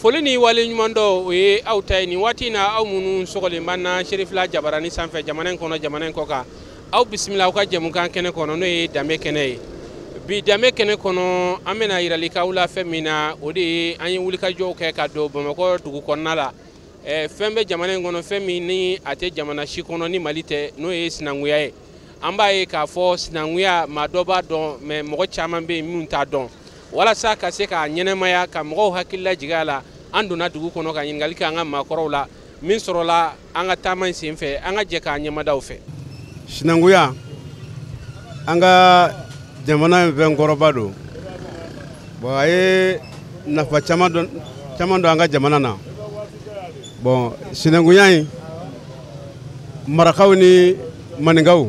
foli ni wale ɲuman dɔ o ye aw ta ye nin waati na aw minnu sɔgɔlen b'an na Serifila Jabarani sanfɛ jamana in kɔnɔ jamana in kɔ kan aw bisimila aw ka jɛmukan kɛnɛ kɔnɔ n'o ye danbe kɛnɛ ye bi danbe kɛnɛ kɔnɔ an bɛna yiralikaw la fɛn min na o de ye an ye wulikajɔw kɛ ka don Bamakɔ dugu kɔnɔna la fɛn bɛ jamana in kɔnɔ fɛn min ni a tɛ jamana si kɔnɔ ni Mali tɛ n'o ye sinankunya ye an b'a ye k'a fɔ sinankunya maa dɔ b'a dɔn mais mɔgɔ caman bɛ yen minnu t'a dɔn walasa ka se k'a ɲɛnɛmaya ka mɔgɔw hakili lajigin a la an donna dugu kɔnɔ ka ɲininkali kɛ an ka maakɔrɔw la min sɔrɔla an ka taama in sen fɛ an ka jɛ k'a ɲɛmadaw fɛ. Sinankunya an ka jamana in fɛn kɔrɔba don bon a ye nafa caman don an ka jamana na bon sinankunya in marakaw ni maninkaw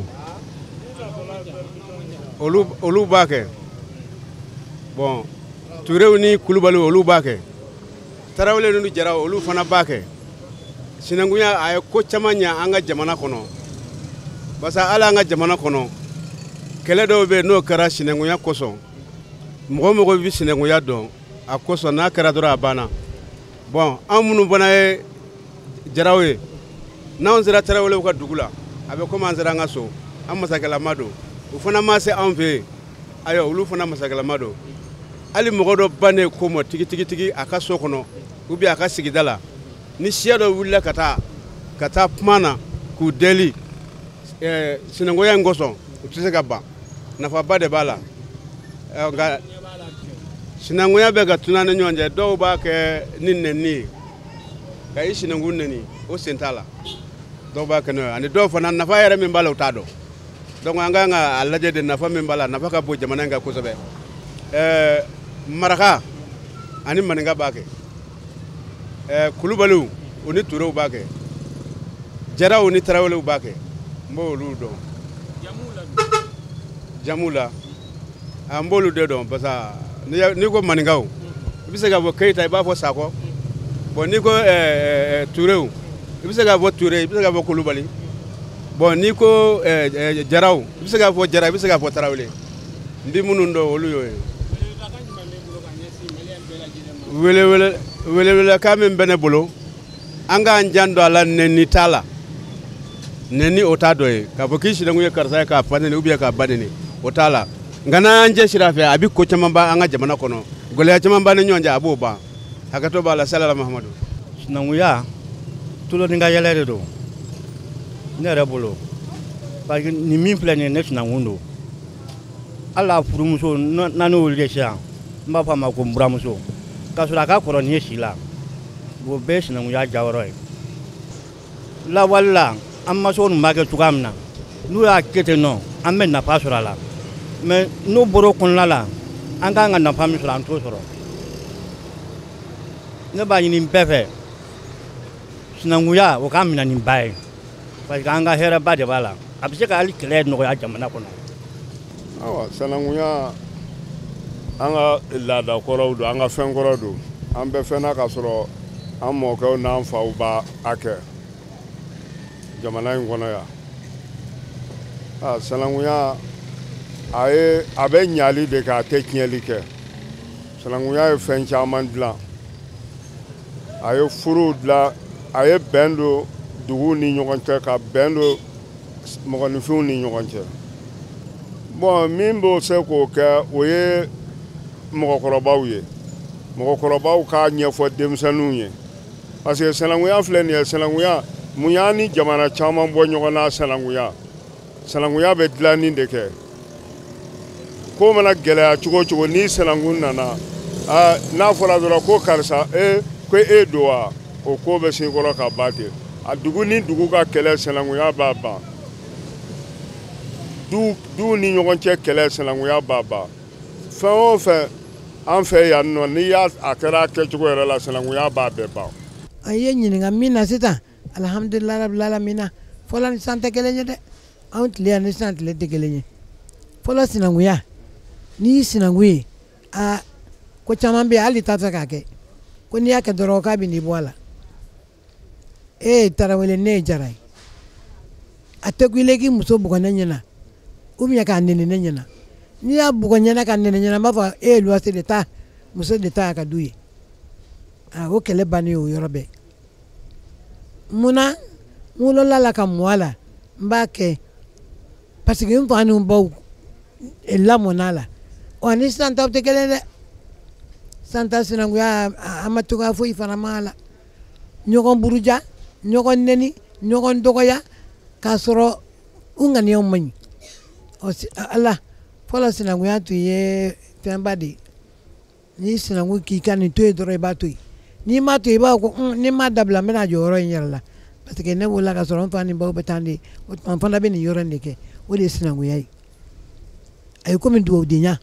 olu b'a kɛ bon turew ni kulubaliw olu b'a kɛ tarawele ni jaraw olu fana b'a kɛ sinankunya a ye ko caman ɲɛ an ka jamana kɔnɔ parce que ala an ka jamana kɔnɔ kɛlɛ dɔw bɛ n'o kɛra sinankunya kosɔn mɔgɔ mɔgɔ bɛ sinankunya dɔn a kosɔn n'a kɛra dɔrɔn a banna bon an minnu fana ye jaraw ye n'anw sera tarawelew ka dugu la a bɛ komi an sera an ka so an masakɛlama don o fana ma se anw fɛ yen ayiwa olu fana masakɛlama don hali mɔgɔ dɔ bannen ko ma tigitigi a ka so kɔnɔ ou bien a ka sigida la ni siya dɔ wulila ka taa kuma na k'u deli sinankunya in kosɔn u tɛ se ka ban nafaba de b'a la nka sinankunya bɛ ka tuna ni ɲɔgɔn cɛ dɔw b'a kɛ ni nɛni ye ka i sinankun nɛni o sen t'a la dɔw b'a kɛ n'o ye ani dɔw fana nafa yɛrɛ min b'a la u t'a dɔn donc an kan ka a lajɛ de nafa min b'a la nafa ka bon jamana in kan kosɛbɛ maraka ani maninka b'a kɛ kulubaliw u ni turew b'a kɛ jaraw ni tarawelew b'a kɛ n b'olu dɔn jamu la an b'olu de dɔn parce que n'i ko maninkaw i bɛ se ka fɔ Keyita i b'a fɔ Sakɔ bon n'i ko turew i bɛ se ka fɔ ture i bɛ se ka fɔ kulubali bon n'i ko jaraw i bɛ se ka fɔ jara i bɛ se ka fɔ tarawele n bɛ minnu dɔn olu y'o ye welewelekan min bɛ ne bolo an k'an jan don a la nɛni t'a la nɛni o t'a dɔ ye k'a fɔ k'i sinankun ye karisa ye k'a fa nɛni ou bien k'a ba nɛni o t'a la nka n'an cɛ sira fɛ a bɛ ko caman ban an ka jamana kɔnɔ gɛlɛya caman b'an ni ɲɔgɔn cɛ a b'o ban hakɛto b'a la salala Mahamadu. Sinankunya tulo ni ka yɛlɛ de don ne yɛrɛ bolo parce que nin min filɛ nin ye ne sinankun don hali a furumuso n'an y'olu de sisan n b'a fɔ a ma ko n buramuso k'a sɔrɔ a ka kɔrɔ nin ye si la o bɛɛ ye sinankunya jayɔrɔ ye lawali la an masaw ninnu b'a kɛ cogoya min na n'u y'a kɛ ten nɔ an bɛ nafa sɔrɔ a la mais n'u bɔra o kɔnɔna la an kan ka nafa min sɔrɔ an t'o sɔrɔ ne b'a ɲini bɛɛ fɛ sinankunya o k'a minɛ nin ba ye parce que an ka hɛrɛba de b'a la a bɛ se ka hali kɛlɛ nɔgɔya jamana kɔnɔ. Awa sinankunya an ka laada kɔrɔw don an ka fɛn kɔrɔ don an bɛ fɛn na ka sɔrɔ an mɔkɛw n'an faw b'a kɛ jamana in kɔnɔ yan sinankunya a bɛ ɲali de kɛ a tɛ tiɲɛli kɛ sinankunya ye fɛn caman dilan a ye furuw dilan a ye bɛn don duguw ni ɲɔgɔn cɛ ka bɛn don mɔgɔninfinw ni ɲɔgɔn cɛ bon min b'o se k'o kɛ o ye mɔgɔkɔrɔbaw ye mɔgɔkɔrɔbaw k'a ɲɛfɔ denmisɛnninw ye parce que sinankunya filɛ nin ye sinankunya mun y'an ni jamana caman bɔ ɲɔgɔn na sinankunya bɛ dilanni de kɛ ko mana gɛlɛya cogo o cogo ni sinankun nana n'a fɔra dɔrɔn ko karisa ko e don wa o ko bɛ sin kɔrɔ ka ban ten a dugu ni dugu ka kɛlɛ sinankunya b'a ban duw ni ɲɔgɔn cɛ kɛlɛ sinankunya b'a ban fɛn o fɛn an fɛ yan nɔ n'i y'a kɛra a kɛcogo yɛrɛ la sinankunya b'a bɛɛ ban. A ye ɲininka min na sisan alhamdulilayi rabil alamina fɔlɔ ni sisan tɛ kelen ye dɛ anw tile yan ni sisan tile tɛ kelen ye fɔlɔ sinankunya n'i y'i sinankun ye ko caman bɛ yen hali t'a fɛ k'a kɛ ko n'i y'a kɛ dɔrɔn k'a bɛ n'i bɔ a la e ye tarawele ne ye jara ye a tɛ ko i la k'i muso bugɔ ne ɲɛna ou bien k'a nɛni ne ɲɛna n'i y'a bugɔ ɲɛna ka nɛni ɲɛna n b'a fɔ e ye luwanse de ta muso de ta ka du ye o kɛlɛ bannen o yɔrɔ bɛɛ munna n wolola la ka mɔ a la n b'a kɛ parce que n fa ni n baw lamɔn'a la wa ni sisan taw tɛ kelen dɛ sisan ta sinankunya a ma cogoya foyi fana ma la ɲɔgɔn buruja ɲɔgɔn nɛni ɲɔgɔn dɔgɔya k'a sɔrɔ u ŋaniyaw man ɲi ala fɔlɔ sinankunya tun ye fɛnba de ye n'i sinankun k'i ka nin to yen dɔrɔn i b'a to yen n'i m'a to yen i b'a fɔ ko ni m'a dabila n bɛna jɔ yɔrɔ in yɛrɛ la parce que ne wolola ka sɔrɔ n fa ni baw bɛ taa de o tuma n fana bɛ nin yɔrɔ in de kɛ o de ye sinankunya ye a ye komi dugawudenya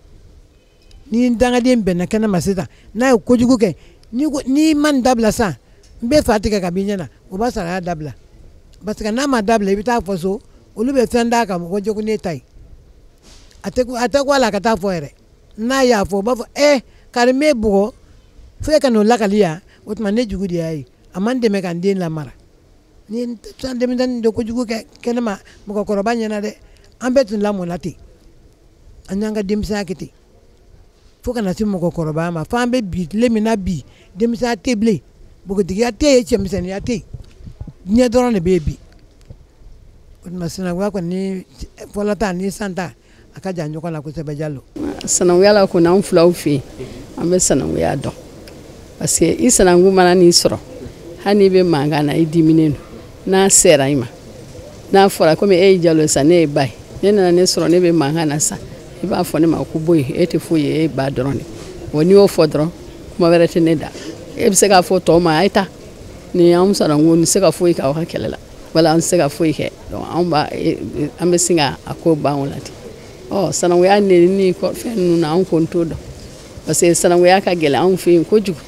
ni n dangaden bɛnna kɛnɛ ma sisan n'a ye kojugu kɛ n'i ma nin dabila sisan n bɛ fa tigɛ ka b'i ɲɛna o b'a sɔrɔ a y'a dabila parce que n'a ma dabila i bɛ taa fɔ so olu bɛ fɛn d'a kan mɔgɔ jogo ne ta ye a tɛ ko a la ka taa fɔ yɛrɛ n'a y'a fɔ o b'a fɔ kari m'e bugɔ fo e ka n'o lakali yan o tuma ne jugu de y'a ye a ma n dɛmɛ ka n den lamara ni sisan denmisɛnnin de kojugu kɛ kɛnɛma mɔgɔkɔrɔba ɲɛna dɛ an bɛɛ tun lamɔna ten an y'an ka denmisɛnya kɛ ten fo ka na se mɔgɔkɔrɔbaya ma fo an bɛ bi tile min na bi denmisɛnya tɛ bilen npogotigiya tɛ yen cɛmisɛnniya tɛ yen diɲɛ dɔrɔn de bɛ yen bi o tuma sinankunya kɔni fɔlɔ ta ni sisan ta a ka jan ɲɔgɔn na kosɛbɛ Jalo. Sinankunya la kɔni an filaw fɛ yen an bɛ sinankunya dɔn parce que i sinankun mana n'i sɔrɔ hali n'i bɛ mankan na i diminen don n'a sera i ma n'a fɔra komi e ye Jalo sa ne ye ba ye ne nana ne sɔrɔ ne bɛ mankan na sa i b'a fɔ ne ma ko boyi e tɛ foyi ye e ba dɔrɔn de wa n'i y'o fɔ dɔrɔn kuma wɛrɛ tɛ ne da e bɛ se k'a fɔ tɔw ma a ye taa nin an sinankun tɛ se ka foyi k'aw ka kɛlɛ la wala an tɛ se ka foyi kɛ an bɛ sin ka a ko ban o la ten sinankunya nɛnini fɛn ninnu na an kɔni t'o dɔn parce que sinankunya ka gɛlɛn anw fɛ yen kojugu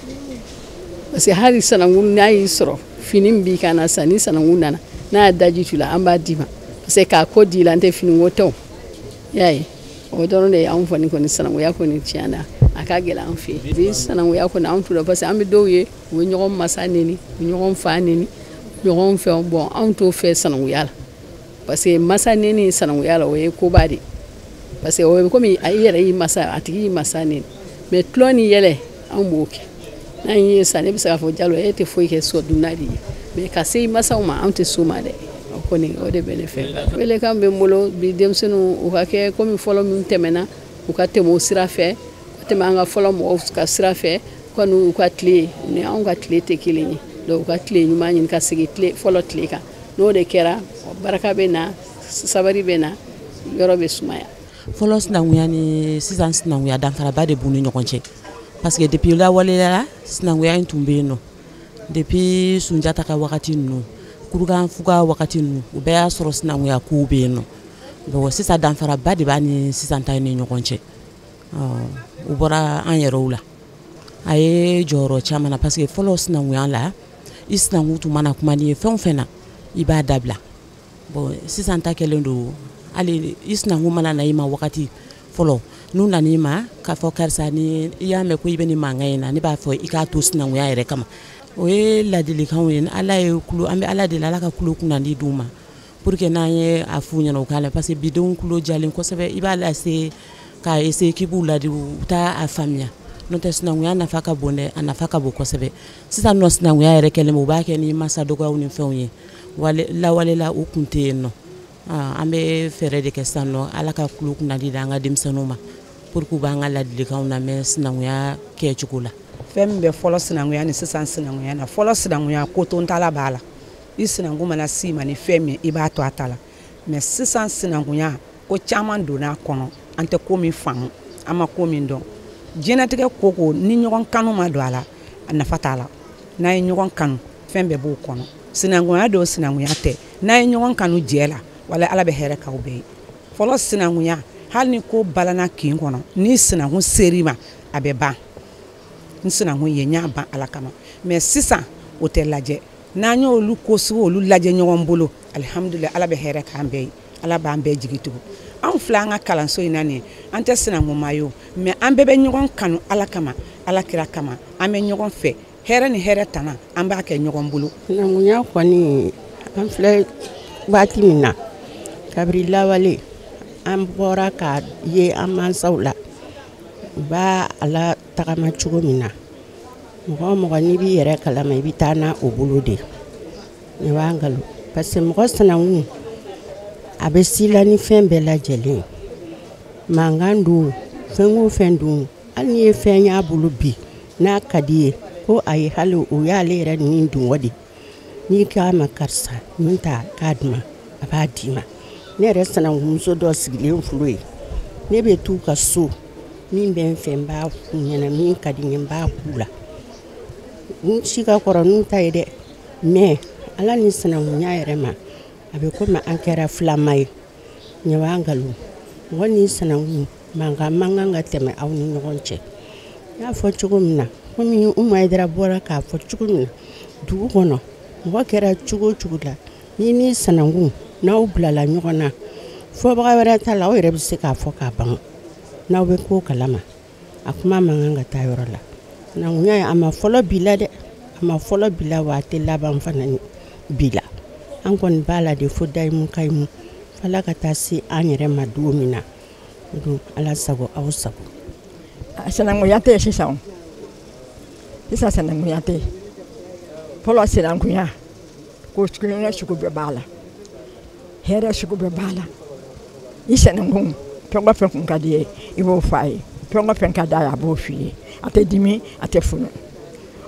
parce que hali sinankun n'a y'i sɔrɔ fini min b'i kan na sisan ni sinankun nana n'a y'a daji tu la an b'a d'i ma parce que k'a ko di la an tɛ fini ko tɛw y'a ye o dɔrɔn de ye anw kɔni sinankunya kɔni tiɲɛ na a ka gɛlɛn an fɛ yen bi sinankunya kɔni anw t'o dɔn parce que an bɛ dɔw ye u bɛ ɲɔgɔn masa nɛni u bɛ ɲɔgɔn fa nɛni ɲɔgɔn fɛn bon anw t'o fɛ sinankunya la parce que masa nɛni sinankunya la o ye koba de parce que o ye komi a yɛrɛ y'i masa a tigi y'i masa nɛni mais tulon ni yɛlɛ anw b'o kɛ n'an ye sa ne bɛ se k'a fɔ Jalo e tɛ foyi kɛ so dunna de ye mais ka se i masaw ma anw tɛ s'o ma dɛ o kɔni o de bɛ ne fɛ welekan bɛ n bolo bi denmisɛnninw u ka kɛ komi fɔlɔ min tɛmɛna u ka tɛmɛ o sira fɛ ka tɛmɛ an ka fɔlɔ mɔgɔw ka sira fɛ kɔni u ka tile ni anw ka tile tɛ kelen ye donc u ka tile ɲuman ɲini ka segin fɔlɔ tile kan n'o de kɛra baraka bɛ na sabari bɛ na yɔrɔ bɛ sumaya. Fɔlɔ sinankunya ni sisan sinankunya danfaraba de b'u ni ɲɔgɔn cɛ parce que depuis lawaleya la sinankunya in tun bɛ yen nɔ depuis Sunjata ka wagati ninnu Kurukan Fuga wagati ninnu u bɛɛ y'a sɔrɔ sinankunya kow bɛ yen nɔ bon sisan danfaraba de b'a ni sisan ta ni ɲɔgɔn cɛ u bɔra an yɛrɛw la a ye jɔyɔrɔ caman na parce que fɔlɔ sinankunya la i sinankun tun mana kuma n'i ye fɛn o fɛn na i b'a dabila bon sisan ta kɛlen don hali i sinankun mana na i ma wagati fɔlɔ n'u nana i ma k'a fɔ karisa ni i y'a mɛn ko i bɛ nin mankan in na ne b'a fɔ i k'a to sinankunya yɛrɛ kama o ye ladilikanw ye Ala ye kulo an bɛ Ala deli Ala ka kulo kunnandi d'u ma pour que n'an ye a f'u ɲɛna u k'a la parce que bidenw kulo jalen kosɛbɛ i b'a lase k'a essayer k'i b'u ladi u t'a a faamuya n'o tɛ sinankunya nafa ka bon dɛ a nafa ka bon kosɛbɛ sisan nɔ sinankunya yɛrɛ kɛlen u b'a kɛ ni masa dɔgɔyaw ni fɛnw ye lawalela u kun tɛ yen nɔ an bɛ fɛɛrɛ de kɛ sisan nɔ Ala ka kulo kunnadi da an ka denmisɛnninw ma pour que u b'an ka ladilikanw lamɛn sinankunya kɛcogo la. Fɛn min bɛ fɔlɔ sinankunya ni sisan sinankunya na fɔlɔ sinankunya ko to ntala b'a la i sinankun mana s'i ma ni fɛn min i b'a to a ta la mais sisan sinankunya ko caman donna a kɔnɔ an tɛ ko min faamu an ma ko min dɔn diɲɛlatigɛ ko ko ni ɲɔgɔn kanu ma don a la a nafa t'a la n'a ye ɲɔgɔn kanu fɛn bɛɛ b'o kɔnɔ sinankunya dɔw sinankunya tɛ n'a ye ɲɔgɔn kanu jɛ la wala Ala bɛ hɛrɛ k'aw bɛɛ ye fɔlɔ sinankunya hali ni ko balana kin kɔnɔ ni sinankun seri ma a bɛ ban ni sinankun ye ɲ'a ban Ala kama mais sisan o tɛ lajɛ n'an y'olu ko sugu olu lajɛ ɲɔgɔn bolo alhamdulillah Ala bɛ hɛrɛ k'an bɛɛ ye Ala b'an bɛɛ jigi tugu anw filɛ an ka kalanso in na nin an tɛ sinankun ma ye o mais an bɛɛ bɛ ɲɔgɔn kanu Ala kama Ala kira kama an bɛ ɲɔgɔn fɛ hɛrɛ ni hɛrɛ tana an b'a kɛ ɲɔgɔn bolo. Sinankunya kɔni an filɛ waati min na kabiri lawale an bɔra k'a ye an mansaw la u b'a ala tagama cogo min na mɔgɔ o mɔgɔ n'i b'i yɛrɛ kalama i bɛ taa n'a o bolo de ne b'a nkalon parce que mɔgɔ sinankun a bɛ sila ni fɛn bɛɛ lajɛlen mankan don fɛn o fɛn don hali n'i ye fɛn y'a bolo bi n'a ka di ye ko ayi hali o y'ale yɛrɛ ni dungɔ de n'i k'a ma karisa min ta k'a di ma a b'a d'i ma ne yɛrɛ sinankumuso dɔ sigilen filɛ ye ne bɛ t'u ka so min bɛ n fɛ n b'a f'u ɲɛna min ka di n ye n b'a k'u la n si ka kɔrɔ n'u ta ye dɛ mais ala ni sinankunya yɛrɛ ma a bɛ komi an kɛra filama ye ɲɛ b'a nkalon mɔgɔ ni sinankun mankan man kan ka tɛmɛ aw ni ɲɔgɔn cɛ n y'a fɔ cogo min na komi Umu Ayidara bɔra k'a fɔ cogo min na dugu kɔnɔ mɔgɔ kɛra cogo o cogo la n'i sinankun n'aw bilala ɲɔgɔn na fɔbaga wɛrɛ t'a la aw yɛrɛ bɛ se k'a fɔ k'a ban n'aw bɛ ko kalama a kuma man kan ka taa yɔrɔ la sinankunya a ma fɔlɔ bi la dɛ a ma fɔlɔ bi la wa a tɛ laban fana bi la an kɔni b'a la de fo dayimu kayimu fala ka taa se an yɛrɛ ma don min na don ala sago aw sago sinankunya tɛ sisan sinankunya tɛ fɔlɔ sinankunya ko kulonkɛ sugu bɛɛ b'a la hɛrɛ sugu bɛɛ b'a la i sinankun fɛn o fɛn kun ka di ye i b'o fɔ a ye fɛn o fɛn ka d'a ye a b'o f'i ye a tɛ dimi a tɛ funu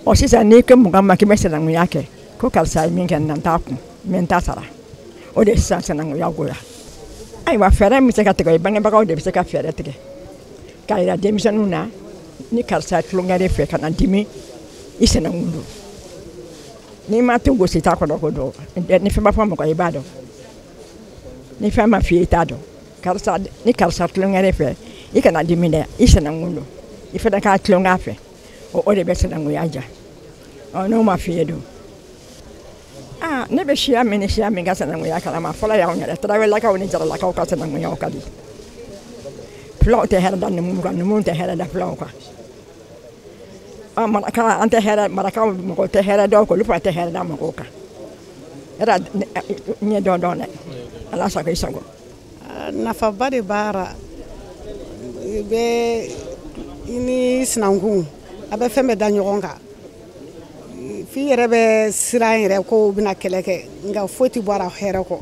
ɔ sisan n'i ko mɔgɔ ma k'i bɛ sinankunya kɛ ko karisa ye min kɛ n t'a kun mɛ n t'a sara o de sisan sinankunya goya ayiwa fɛɛrɛ min bɛ se ka tigɛ bangebagaw de bɛ se ka fɛɛrɛ tigɛ k'a yira denmisɛnninw na ni karisa tulonkɛ de fɛ ka na dimi i sinankun don n'i ma to gosi t'a kɔrɔ ko dɔn ni fɛn b'a fɔ mɔgɔ i b'a dɔn ni fɛn ma f'i ye i t'a dɔn karisa ni karisa tulonkɛ de fɛ i kana dimi dɛ i sinankun don i fana k'a tulonkɛ fɛ o de bɛ sinankunya ja n'o ma f'i ye don ne bɛ siya min ni siya min ka sinankunya kalama fɔlɔ y'anw yɛrɛ tarawelelakaw ni jaralakaw ka sinankunyaw ka di fulaw tɛ hɛrɛ da numuw kan numuw tɛ hɛrɛ da fulaw kan maraka an tɛ hɛrɛ marakaw mɔgɔw tɛ hɛrɛ da o kan olu fana tɛ hɛrɛ da mɔgɔw kan yɛrɛ ɲɛ dɔn dɛ ala sago i sago nafaba de b'a la i bɛ i ni sinankun a bɛ fɛn bɛɛ da ɲɔgɔn kan f'i yɛrɛ bɛ siran yɛrɛ ko bɛna kɛlɛ kɛ nka foyi tɛ bɔ a la hɛrɛ kɔ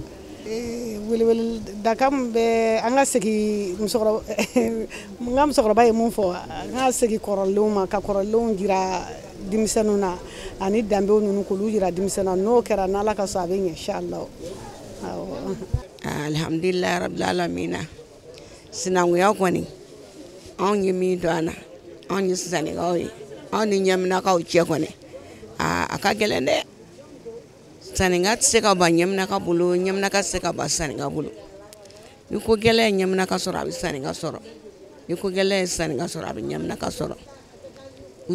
welewele daga min bɛ an ka segin n ka musokɔrɔba ye mun fɔ an ka segin kɔrɔlenw ma ka kɔrɔlenw jira denmisɛnninw na ani danbew ninnu k'olu jira denmisɛnninw na n'o kɛra n'ala ka sɔn a bɛ ɲɛ inshallah alhamdulilayi rabil alamina sinankunya kɔni anw ye min dɔn a na anw ye sisanikaw ye anw ni ɲɛminakaw cɛ kɔni a ka gɛlɛn dɛ saninka tɛ se ka ban ɲɛminaka bolo ɲɛminaka tɛ se ka ban saninka bolo ni ko gɛlɛn ye ɲɛminaka sɔrɔ a bɛ saninka sɔrɔ ni ko gɛlɛn ye saninka sɔrɔ a bɛ ɲɛminaka sɔrɔ u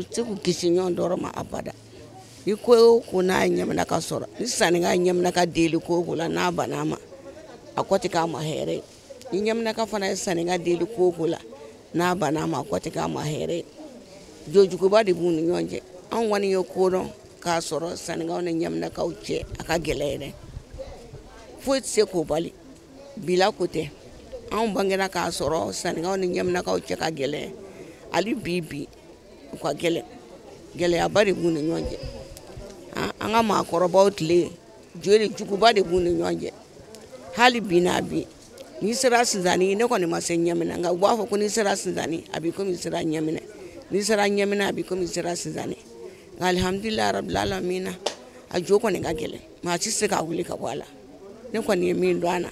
tɛ k'u kisi ɲɔgɔn dɔrɔn ma abada ni ko o ko n'a ye ɲɛminaka sɔrɔ ni saninka ye ɲɛminaka deli ko o ko la n'a banna a ma a kɔ tɛ k'a ma hɛrɛ ye ni ɲɛminaka fana ye saninka deli ko o ko la n'a banna a ma a kɔ tɛ k'a ma hɛrɛ ye jojuguba de b'u ni ɲɔgɔn cɛ anw kɔni ye ko dɔn k'a sɔrɔ saninkaw ni ɲɛminakaw cɛ a ka gɛlɛn yɛrɛ foyi tɛ se k'o bali bila ko tɛ anw bangera k'a sɔrɔ saninkaw ni ɲɛminakaw cɛ ka gɛlɛn hali bi u ka gɛlɛn gɛlɛyaba de b'u ni ɲɔgɔn cɛ an ka maakɔrɔbaw tile joli juguba de b'u ni ɲɔgɔn cɛ hali bi n'a bi n'i sera Sinzani ne kɔni ma se Ɲamina nka u b'a fɔ ko n'i sera Sinzani a b'i komi i sera Ɲamina n'i sera Ɲamina a b'i komi i sera Sinzani nka alhamdulilayi rabil alamina a jo kɔni ka gɛlɛn maa si se ka wuli ka bɔ a la ne kɔni ye min dɔn a na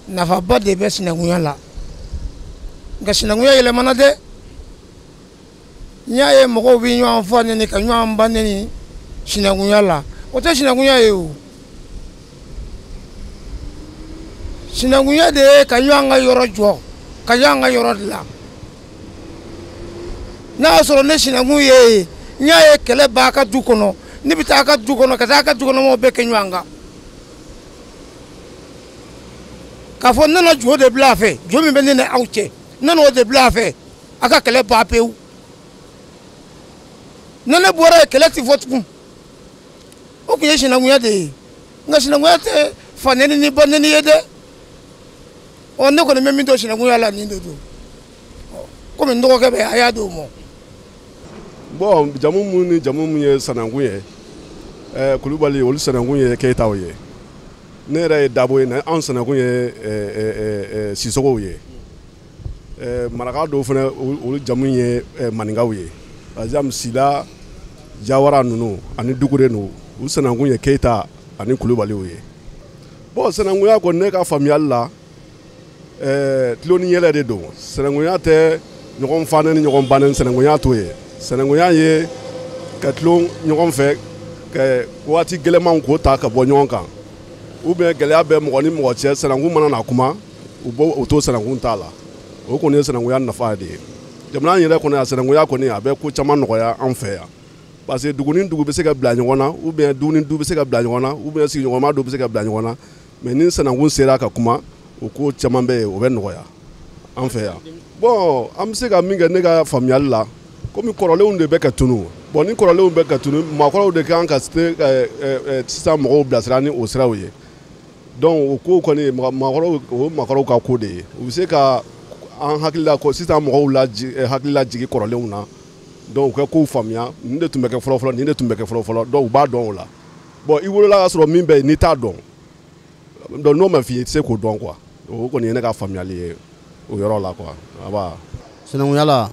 nafaba de bɛ sinankunya la nka sinankunya yɛlɛmana dɛ n y'a ye mɔgɔw bɛ ɲɔgɔn fɔ nɛni ka ɲɔgɔn ba nɛni sinankunya la o tɛ sinankunya ye o sinankunya de ye ka ɲɔgɔn ka yɔrɔ jɔ ka ɲɔgɔn ka yɔrɔ dilan n'a y'a sɔrɔ ne sinankun ye n y'a ye kɛlɛ b'a ka du kɔnɔ ne bɛ taa a ka du kɔnɔ ka taa a ka du kɔnɔmɔgɔw bɛɛ kɛ ɲɔgɔn kan k'a fɔ ne na jo de bila a fɛ jo min bɛ ne ni aw cɛ ne n'o de bila a fɛ a ka kɛlɛ ban pewu ne bɔra yen kɛlɛ tɛ fɔ tugun o tun ye sinankunya de ye nka sinankunya tɛ fa nɛni ni ba nɛni ye dɛ ɔ ne kɔni bɛ min dɔn sinankunya la nin de don komi n dɔgɔkɛ bɛ a y'a di o ma bon jamu mun ni jamu mun ye sanankun ye Kulubali olu sanankun ye Keyitaw ye ne yɛrɛ ye Dabo ye anw sanankun ye Sisogow ye maraka dɔw fana olu jamu ye Maninkaw ye par exemple Sila Jawara ninnu ani Dugure ninnu u sanankun ye Keyita ani Kulubaliw ye bon sanankunya kɔni ne ka faamuyali la tulo ni yɛlɛ de don sanankunya tɛ ɲɔgɔn fanen ni ɲɔgɔn bannen sanankunya t'o ye sanankunya ye ka tulo ɲɔgɔn fɛ ka waati gɛlɛmanw k'o ta ka bɔ ɲɔgɔn kan ou bien gɛlɛya bɛ mɔgɔ ni mɔgɔ cɛ sanankun mana na kuma u t'o sanankun t'a la o kɔni ye sanankunya nafa de ye jamana yɛrɛ kɔni a sanankunya kɔni a bɛ ko caman nɔgɔya an fɛ yan parce que dugu ni dugu bɛ se ka bila ɲɔgɔn na ou bien du ni du bɛ se ka bila ɲɔgɔn na ou bien sigiɲɔgɔnma dɔ bɛ se ka bila ɲɔgɔn na mais ni sanankun sera ka kuma o ko caman bɛ yen o bɛ nɔgɔya an fɛ yan bon an bɛ se ka min kɛ ne ka faamuyali la komi kɔrɔlenw de bɛ ka tunu bon ni kɔrɔlenw bɛ ka tunu maakɔrɔw de kan ka sisan mɔgɔw bilasira ni o siraw ye donc o ko kɔni maakɔrɔw o ye maakɔrɔw ka ko de ye u bɛ se ka an hakilila ko sisan mɔgɔw hakilila jigi kɔrɔlenw na donc u ka kow faamuya nin de tun bɛ kɛ fɔlɔ-fɔlɔ nin de tun bɛ kɛ fɔlɔ-fɔlɔ donc u b'a dɔn o la bon i wolola k'a sɔrɔ min bɛ yen n'i t'a dɔn donc n'o ma f'i ye i tɛ se k'o dɔn quoi o kɔni ye ne ka faamuyali ye o yɔrɔ la quoi aba sinankunya la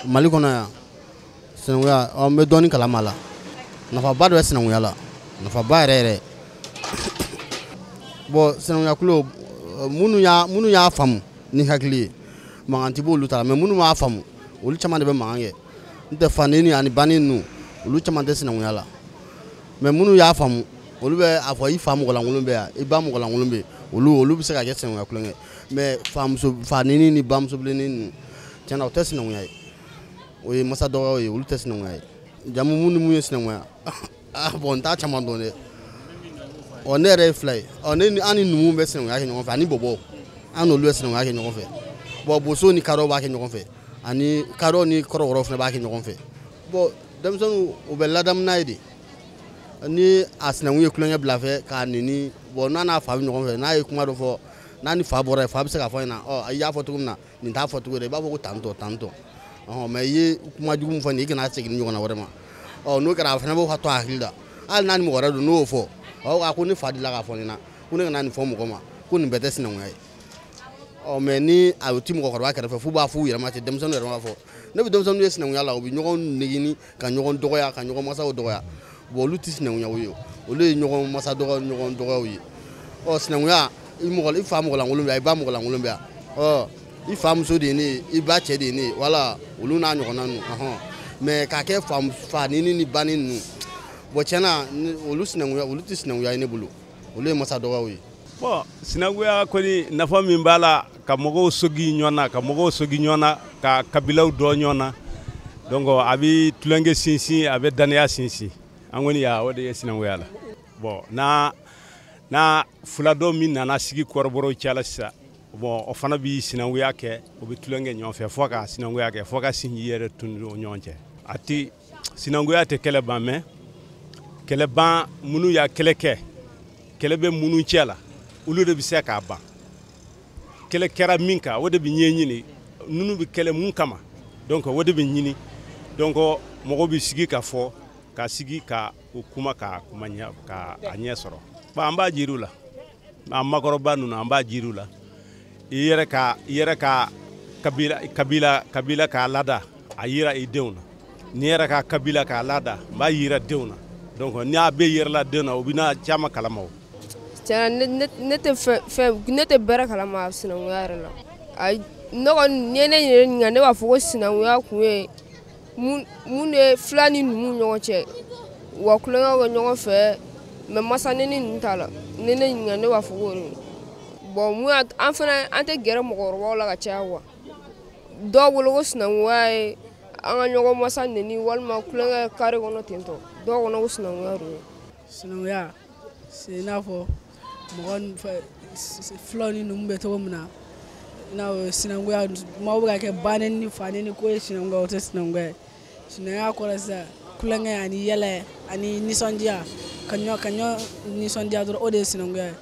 Mali kɔnɔ yan sinankunya an bɛ dɔɔnin kalama la nafaba dɔ bɛ sinankunya la nafaba yɛrɛ yɛrɛ bon sinankunya kulo minnu y'a faamu ni hakili ye mankan tɛ b'olu ta la mais minnu m'a faamu olu caman de bɛ mankan kɛ n tɛ faneni ani banni ninnu olu caman tɛ sinankunya la mais minnu y'a faamu olu bɛ a fɔ i fa mɔgɔlankolon bɛ yan i ba mɔgɔlankolon bɛ olu bɛ se ka kɛ sinankunya kulonkɛ mais faneni ni bamuso bilenni ninnu tiɲɛna o tɛ sinankunya ye o ye masa dɔgɔyaw ye olu tɛ sinankunya ye jamu mun ye sinankunya bon n t'a caman dɔn dɛ ne yɛrɛ ye fila ye an ni numu bɛ sinankunya kɛ ɲɔgɔn fɛ ani bɔbɔw an n'olu bɛ sinankunya kɛ ɲɔgɔn fɛ bon boso ni kadɔw b'a kɛ ɲɔgɔn fɛ ani kadɔw ni kɔrɔkɔrɔw fana b'a kɛ ɲɔgɔn fɛ bon denmisɛnninw u bɛ ladamu n'a ye de ni a sinankun ye kulonkɛ bila fɛ k'a neni bon n'a fa bɛ ɲɔgɔn fɛ n'a ye kuma dɔ fɔ n'a ni fa bɔra yen fa bɛ se k'a fɔ ɲɛna i y'a fɔ cogo min na nin t'a fɔ cogo de i b'a fɔ ko tantɔ mais i ye kuma jugu min fɔ nin i kana segin ɲɔgɔn na wɛrɛ ma n'o kɛra a fana b'o ka to a hakili la hali n'a ni mɔgɔ wɛrɛ don n'o fɔ a ko ne fa dila k'a fɔ ɲɛna ko ne kana nin fɔ mɔgɔ ma ko nin bɛɛ tɛ sinankunya ye mais ni a ti mɔgɔkɔrɔba kɛrɛfɛ f'u b'a f'u yɛrɛ ma ten denmisɛnninw yɛrɛ b'a fɔ ne bɛ denmisɛnninw ye sinankunya la u bɛ ɲɔgɔn negeni ka ɲɔgɔn dɔgɔya ka ɲɔgɔn masaw dɔgɔya bon olu tɛ sinankunyaw ye olu ye ɲɔgɔn masa ɲɔgɔn dɔgɔyaw ye sinankunya i fa mɔgɔlankolon bɛ yan i ba mɔgɔlankolon bɛ yan i fa muso de ye ne ye i ba cɛ de ye ne ye wala olu n'a ɲɔgɔnna ninnu mais k'a kɛ fa nini ni ba ni ninnu bon tiɲɛna olu tɛ sinankunya ye ne bolo olu ye masa dɔgɔyaw ye bon sinankunya kɔni nafa min b'a la ka mɔgɔw sogi ɲɔgɔn na ka kabilaw dɔ ɲɔgɔn na donc a bɛ tulonkɛ sinsin a bɛ dannaya sinsin an kɔni o de ye sinankunya la bon na fuladɔ min nana sigi kɔrɔbɔrɔw cɛla sisan bon o fana bɛ sinankunya kɛ o bɛ tulonkɛ ɲɔgɔn fɛ fo ka sinankunya kɛ fo ka sinji yɛrɛ tunu o ɲɔgɔn cɛ sinankunya tɛ kɛlɛ ban mais kɛlɛ ban minnu y'a kɛlɛ kɛ kɛlɛ bɛ minnu cɛ la olu de bɛ se k'a ban kɛlɛ kɛra min kan o de bɛ ɲɛɲini ninnu bɛ kɛlɛ mun kama donc o de bɛ ɲini donc mɔgɔw bɛ sigi ka fɔ ka sigi ka o kuma ka a ɲɛ sɔrɔ bon an b'a jiriw la an makɔrɔba ninnu an b'a jiriw la i yɛrɛ ka kabila k'a lada a yira i denw na n'i yɛrɛ ka kabila k'a lada n b'a yira denw na donc n'a bɛ yirala denw na o bɛna caman kalama o tiɲɛna ne tɛ bɛrɛ kalama sinankunya yɛrɛ la ne kɔni n'i ye ne ɲininka ne b'a fɔ ko sinankunya kun ye mun de fila ni numu ɲɔgɔn cɛ wa kulonkɛw kɛ ɲɔgɔn fɛ mais masa neni ninnu t'a la ni ne ɲininka ne b'a fɔ k'o de bon an fana an tɛ gɛrɛ mɔgɔkɔrɔbaw la ka caya wa dɔw bolo ko sinankunya ye an ka ɲɔgɔn masa neni walima kulonkɛ kare kɔnɔ ten tɔ dɔw kɔnɔ ko sinankunya don sinankunya c'est i n'a fɔ mɔgɔ filaw ni numu bɛ cogo min na i n'a fɔ sinankunya maaw bɛ ka kɛ ba neni ni fa neni ko ye sinankunya o tɛ sinankunya ye sinankunya kɔrɔ sisan kulonkɛ ani yɛlɛ ani nisɔndiya ka ɲɔ nisɔndiya dɔrɔn o de ye sinankunya ye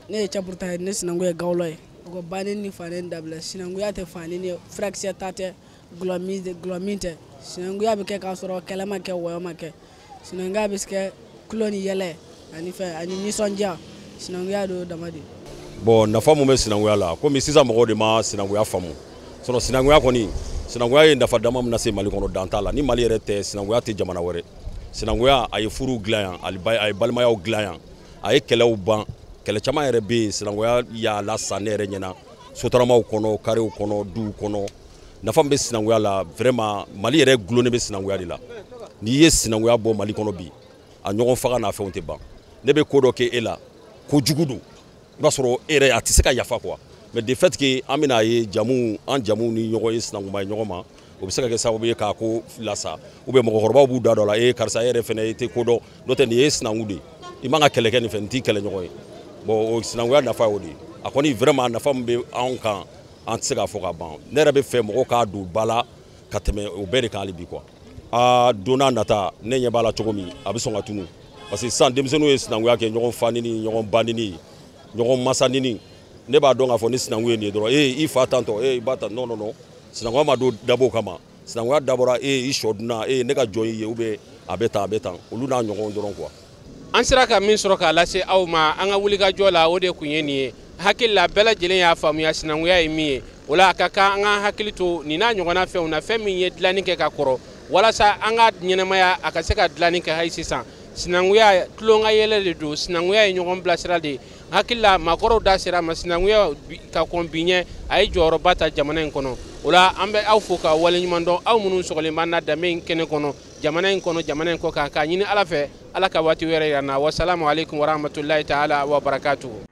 ne ye Cɛpurta ye ne sinankunya ye Gawulɔ ye o ko ba neni ni fa neni dabila sinankunya tɛ fa neni ye furakisɛ ta tɛ gulɔ min tɛ sinankunya bɛ kɛ k'a sɔrɔ kɛlɛ ma kɛ wɔyɔ ma kɛ sinankunya bɛ se kɛ tulo ni yɛlɛ ani fɛn ani nisɔndiya sinankunya do dama de. Bon nafa mun bɛ sinankunya la komi sisan mɔgɔw de ma sinankunya faamu sinon sinankunya kɔni sinankunya ye nafa dama min lase Mali kɔnɔ dan t'a la ni Mali yɛrɛ tɛ sinankunya tɛ jamana wɛrɛ sinankunya a ye furu dilan yan a ye balimayaw dilan yan a ye kɛlɛw ban kɛlɛ caman yɛrɛ bɛ yen sinankunya y'a lasa ne yɛrɛ ɲɛna sotaramaw kɔnɔ karew kɔnɔ duw kɔnɔ nafa min bɛ sinankunya la vraiment Mali yɛrɛ gulonnen bɛ sinankunya de la n'i ye sinankunya bɔ Mali kɔnɔ bi a ɲɔgɔn faga n'a fɛnw tɛ ban ne bɛ ko dɔ kɛ e la ko jugu don i b'a sɔrɔ e yɛrɛ a tɛ se ka yafa quoi mais de fait que an bɛna ye an jamu ni ɲɔgɔn ye sinankunma ye ɲɔgɔn ma o bɛ se ka kɛ sababu ye k'a ko lasa ou bien mɔgɔkɔrɔbaw b'u da dɔ la karisa e yɛrɛ fɛnɛ i tɛ ko dɔn n'o tɛ nin ye sinankun de ye i man ka kɛlɛ kɛ nin fɛ nin t'i kɛlɛ ɲɔgɔn ye bon o sinankunya nafa y'o de ye a kɔni vraiment nafa min bɛ anw kan an tɛ se k'a fɔ ka ban ne yɛrɛ bɛ fɛ mɔgɔw k'a don ba la ka tɛmɛ o bɛɛ de kan hali bi quoi don n'a nata ne ɲɛ b'a la cogo min a bɛ sɔn ka tunu parce que sisan denmisɛnninw ye sinankunya kɛ ɲɔgɔn fa nini ɲɔgɔn ba nini ɲɔgɔn masa nini ne b'a dɔn k'a fɔ ni sinankun ye nin ye dɔrɔn i fa tantɔ i ba tan non non non sinankunya ma don dabɔ o kama sinankunya dabɔra i sɔ dunna ne ka jɔn i ye ou bien a bɛ tan olu n'a ɲɔgɔn dɔrɔn quoi. An sera ka min sɔrɔ k'a lase aw ma an ka wulikajɔ la o de kun ye nin ye hakili la bɛɛ lajɛlen y'a faamuya sinankunya ye min ye o la a ka kan an ka hakili to nin n'a ɲɔgɔnna fɛnw na fɛn min ye dilanni kɛ ka kɔrɔ walasa an ka ɲɛnɛmaya a ka se ka dilanni kɛ hali sisan sinankunya tulonka yɛlɛ de don sinankunya ye ɲɔgɔn bilasira de ye hakili la maakɔrɔw da sera ma sinankunya ka kɔn bi ɲɛ a ye jɔyɔrɔba ta jamana in kɔnɔ o la an bɛ aw fo ka waleɲuman dɔn aw minnu sɔgɔlen b'an na danbe in kɛnɛ kɔnɔ jamana in kɔnɔ jamana in kɔ kan k'a ɲini Ala fɛ Ala ka waati wɛrɛ yira an na wasalamu aleykum warahmatulahi taala wa barakatuhu.